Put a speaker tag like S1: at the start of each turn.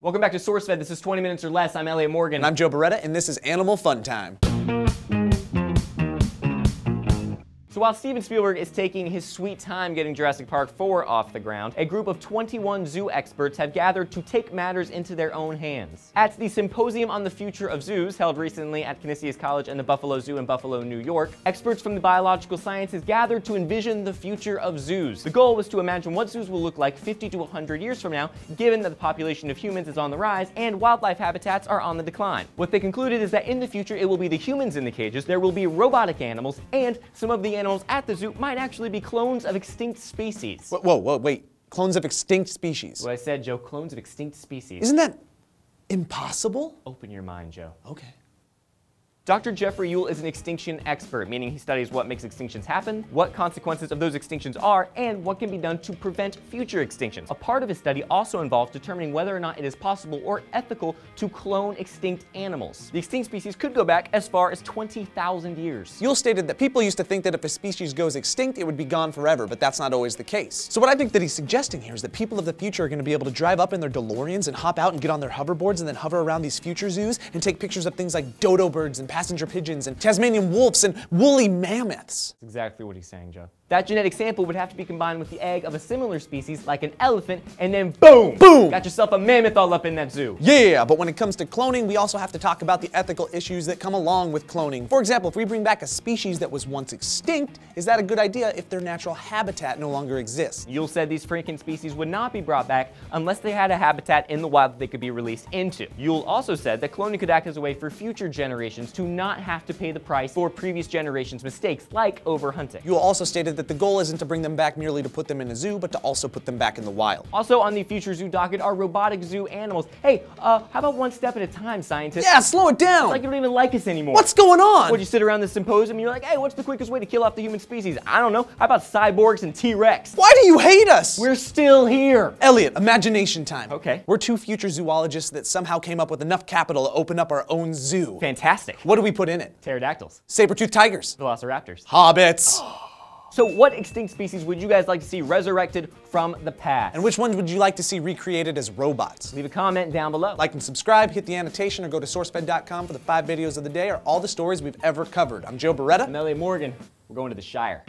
S1: Welcome back to SourceFed. This is 20 Minutes or Less. I'm Elliot Morgan.
S2: And I'm Joe Beretta, and this is Animal Fun Time.
S1: So while Steven Spielberg is taking his sweet time getting Jurassic Park 4 off the ground, a group of 21 zoo experts have gathered to take matters into their own hands. At the Symposium on the Future of Zoos, held recently at Canisius College and the Buffalo Zoo in Buffalo, New York, experts from the biological sciences gathered to envision the future of zoos. The goal was to imagine what zoos will look like 50 to 100 years from now, given that the population of humans is on the rise and wildlife habitats are on the decline. What they concluded is that in the future it will be the humans in the cages, there will be robotic animals, and some of the animals at the zoo might actually be clones of extinct species.
S2: Whoa, wait. Clones of extinct species.
S1: What I said, Joe, clones of extinct species.
S2: Isn't that impossible?
S1: Open your mind, Joe.
S2: Okay.
S1: Dr. Jeffrey Yule is an extinction expert, meaning he studies what makes extinctions happen, what consequences of those extinctions are, and what can be done to prevent future extinctions. A part of his study also involves determining whether or not it is possible or ethical to clone extinct animals. The extinct species could go back as far as 20,000 years.
S2: Yule stated that people used to think that if a species goes extinct, it would be gone forever, but that's not always the case. So what I think that he's suggesting here is that people of the future are going to be able to drive up in their DeLoreans and hop out and get on their hoverboards and then hover around these future zoos and take pictures of things like dodo birds and passenger pigeons and Tasmanian wolves and woolly mammoths.
S1: That's exactly what he's saying, Joe. That genetic sample would have to be combined with the egg of a similar species, like an elephant, and then boom!
S2: Boom!
S1: Got yourself a mammoth all up in that zoo.
S2: Yeah, but when it comes to cloning, we also have to talk about the ethical issues that come along with cloning. For example, if we bring back a species that was once extinct, is that a good idea if their natural habitat no longer exists?
S1: Yule said these freaking species would not be brought back unless they had a habitat in the wild that they could be released into. Yule also said that cloning could act as a way for future generations to not have to pay the price for previous generations' mistakes, like overhunting.
S2: Yule also stated that the goal isn't to bring them back merely to put them in a zoo, but to also put them back in the wild.
S1: Also on the future zoo docket are robotic zoo animals. Hey, how about one step at a time, scientists?
S2: Yeah, slow it down!
S1: It's like you don't even like us anymore.
S2: What's going on?
S1: Would you sit around this symposium and you're like, hey, what's the quickest way to kill off the human species? I don't know. How about cyborgs and T-Rex?
S2: Why do you hate us?
S1: We're still here.
S2: Elliot, imagination time.
S1: Okay.
S2: We're two future zoologists that somehow came up with enough capital to open up our own zoo.
S1: Fantastic.
S2: What do we put in it?
S1: Pterodactyls.
S2: Saber-toothed tigers.
S1: Velociraptors.
S2: Hobbits.
S1: So what extinct species would you guys like to see resurrected from the past?
S2: And which ones would you like to see recreated as robots?
S1: Leave a comment down below.
S2: Like and subscribe, hit the annotation, or go to SourceFed.com for the 5 videos of the day or all the stories we've ever covered. I'm Joe Beretta.
S1: I'm Elliot Morgan. We're going to the Shire.